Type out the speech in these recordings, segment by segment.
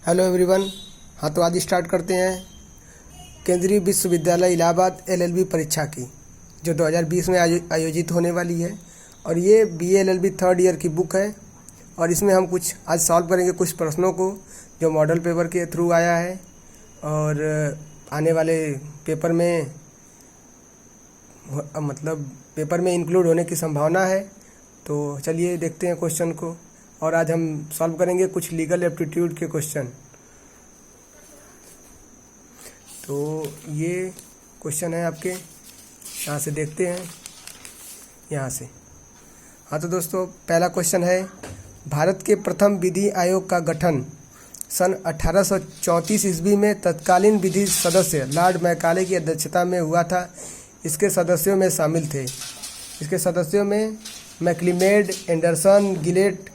Hello everyone. हाँ, तो आज स्टार्ट करते हैं केंद्रीय विश्वविद्यालय इलाहाबाद एलएलबी परीक्षा की, जो 2020 में आयोजित होने वाली है। और ये बीए एलएलबी थर्ड ईयर की बुक है। और इसमें हम कुछ आज सॉल्व करेंगे कुछ प्रश्नों को जो मॉडल पेपर के थ्रू आया है और आने वाले पेपर में पेपर में इंक्लूड होने की संभावना है। तो चलिए देखते हैं क्वेश्चन को। और आज हम सॉल्व करेंगे कुछ लीगल एप्टीट्यूड के क्वेश्चन। तो ये क्वेश्चन है आपके, यहाँ से देखते हैं, यहाँ से। हाँ, तो दोस्तों पहला क्वेश्चन है, भारत के प्रथम विधि आयोग का गठन सन 1834 ईस्वी में तत्कालीन विधि सदस्य लॉर्ड मैकाले की अध्यक्षता में हुआ था। इसके सदस्यों में शामिल थे, इसके सदस्यों में मैक्लिमेड, एंडरसन, गिलेट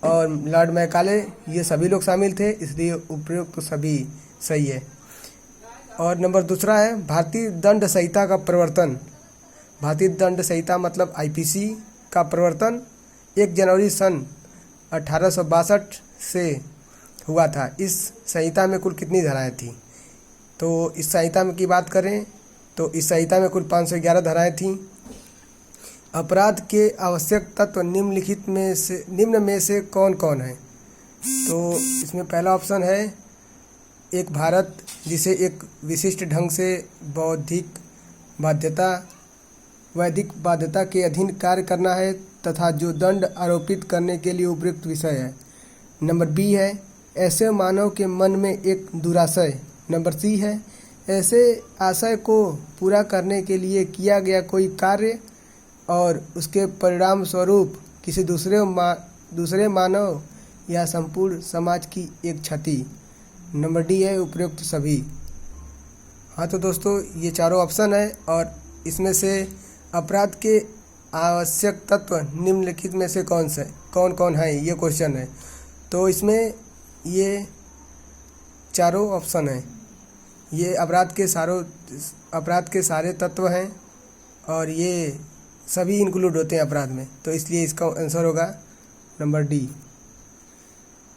और लॉर्ड मैकाले, ये सभी लोग शामिल थे, इसलिए उपयुक्त तो सभी सही है। और नंबर दूसरा है, भारतीय दंड संहिता का प्रवर्तन। भारतीय दंड संहिता मतलब आईपीसी का प्रवर्तन 1 जनवरी सन 1862 से हुआ था। इस संहिता में कुल कितनी धाराएं थी? तो इस संहिता में की बात करें तो इस संहिता में कुल 511 धाराएं थीं। अपराध के आवश्यक तत्व निम्न में से कौन कौन है? तो इसमें पहला ऑप्शन है, एक भारत जिसे एक विशिष्ट ढंग से वैधिक बाध्यता के अधीन कार्य करना है तथा जो दंड आरोपित करने के लिए उपयुक्त विषय है। नंबर बी है, ऐसे मानव के मन में एक दुराशय। नंबर सी है, ऐसे आशय को पूरा करने के लिए किया गया कोई कार्य और उसके परिणाम स्वरूप किसी दूसरे मानव या संपूर्ण समाज की एक क्षति। नंबर डी है उपयुक्त सभी। हाँ, तो दोस्तों ये चारों ऑप्शन है और इसमें से अपराध के आवश्यक तत्व निम्नलिखित में से कौन कौन है, ये क्वेश्चन है। तो इसमें ये चारों ऑप्शन है, ये अपराध के सारे तत्व हैं और ये सभी इंक्लूड होते हैं अपराध में, तो इसलिए इसका आंसर होगा नंबर डी।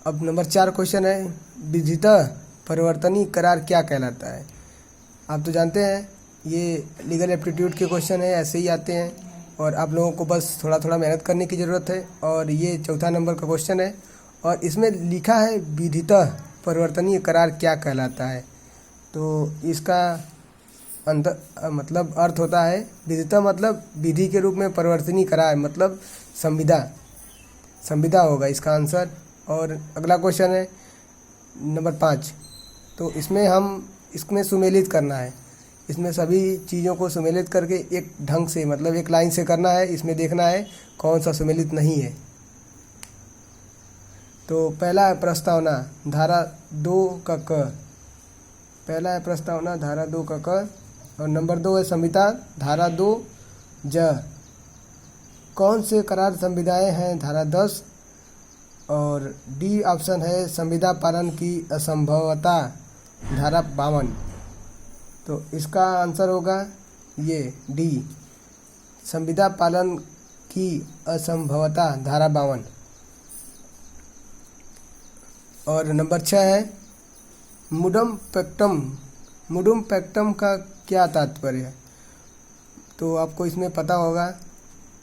अब नंबर 4 क्वेश्चन है, विधितः परिवर्तनीय करार क्या कहलाता है? आप तो जानते हैं ये लीगल एप्टीट्यूड के क्वेश्चन है, ऐसे ही आते हैं और आप लोगों को बस थोड़ा थोड़ा मेहनत करने की ज़रूरत है। और ये चौथा नंबर का क्वेश्चन है और इसमें लिखा है विधितः परिवर्तनीय करार क्या कहलाता है। तो इसका मतलब अर्थ होता है, विधिता मतलब विधि के रूप में, परिवर्तनीय करार मतलब संविदा होगा इसका आंसर। और अगला क्वेश्चन है नंबर 5। तो इसमें सुमेलित करना है, इसमें सभी चीज़ों को सुमेलित करके एक ढंग से मतलब एक लाइन से करना है। इसमें देखना है कौन सा सुमेलित नहीं है। तो पहला है प्रस्तावना, धारा 2 का क। पहला है प्रस्तावना, धारा 2 का क। और नंबर 2 है संविदा, धारा 2 ज। कौन से करार संविदाएं हैं? धारा 10। और डी ऑप्शन है संविदा पालन की असंभवता, धारा 52। तो इसका आंसर होगा ये डी, संविदा पालन की असंभवता, धारा 52। और नंबर 6 है मुडुम पैक्टम का क्या तात्पर्य है? तो आपको इसमें पता होगा,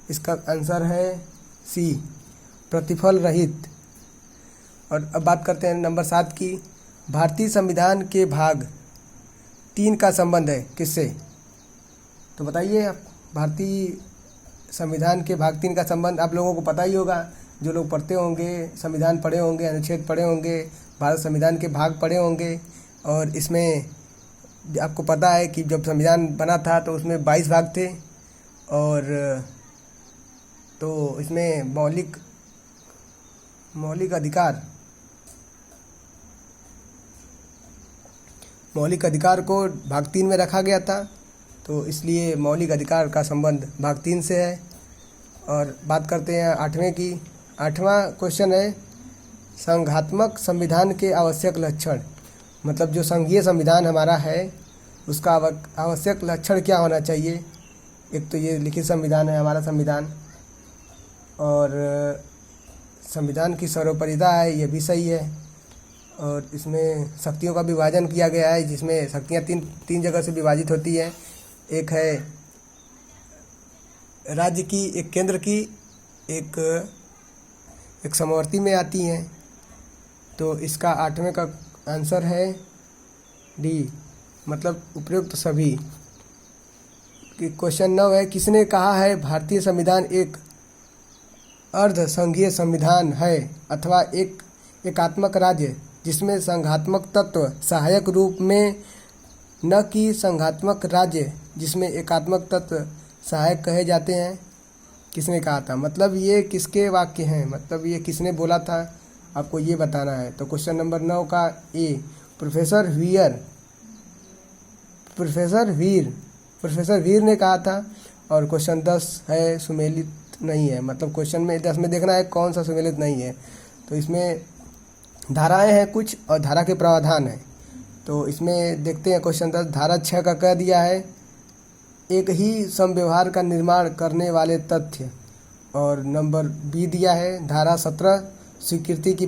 इसका आंसर है सी, प्रतिफल रहित। और अब बात करते हैं नंबर 7 की, भारतीय संविधान के भाग 3 का संबंध है किससे? तो बताइए आप, भारतीय संविधान के भाग 3 का संबंध आप लोगों को पता ही होगा, जो लोग पढ़ते होंगे, संविधान पढ़े होंगे, अनुच्छेद पढ़े होंगे, भारत संविधान के भाग पढ़े होंगे। और इसमें आपको पता है कि जब संविधान बना था तो उसमें 22 भाग थे और तो इसमें मौलिक अधिकार को भाग 3 में रखा गया था, तो इसलिए मौलिक अधिकार का संबंध भाग 3 से है। और बात करते हैं 8वें की। 8वां क्वेश्चन है, संघात्मक संविधान के आवश्यक लक्षण। मतलब जो संघीय संविधान हमारा है उसका आवश्यक लक्षण क्या होना चाहिए? एक तो ये लिखित संविधान है हमारा संविधान, और संविधान की सर्वोपरिता है, ये भी सही है। और इसमें शक्तियों का विभाजन किया गया है, जिसमें शक्तियाँ तीन जगह से विभाजित होती है। एक है राज्य की, एक केंद्र की, एक समवर्ती में आती हैं। तो इसका 8वें का आंसर है डी, मतलब उपयुक्त सभी। क्वेश्चन 9 है, किसने कहा है भारतीय संविधान एक अर्ध संघीय संविधान है अथवा एक एकात्मक राज्य जिसमें संघात्मक तत्व सहायक रूप में, न कि संघात्मक राज्य जिसमें एकात्मक तत्व सहायक कहे जाते हैं। किसने कहा था, मतलब ये किसके वाक्य हैं, मतलब ये किसने बोला था, आपको ये बताना है। तो क्वेश्चन नंबर 9 का ए, प्रोफेसर वीर ने कहा था। और क्वेश्चन 10 है, सुमेलित नहीं है, मतलब क्वेश्चन में 10 में देखना है कौन सा सुमेलित नहीं है। तो इसमें धाराएं हैं कुछ और धारा के प्रावधान है। तो इसमें देखते हैं क्वेश्चन 10, धारा 6 का कह दिया है एक ही समव्यवहार का निर्माण करने वाले तथ्य। और नंबर बी दिया है धारा 17 स्वीकृति की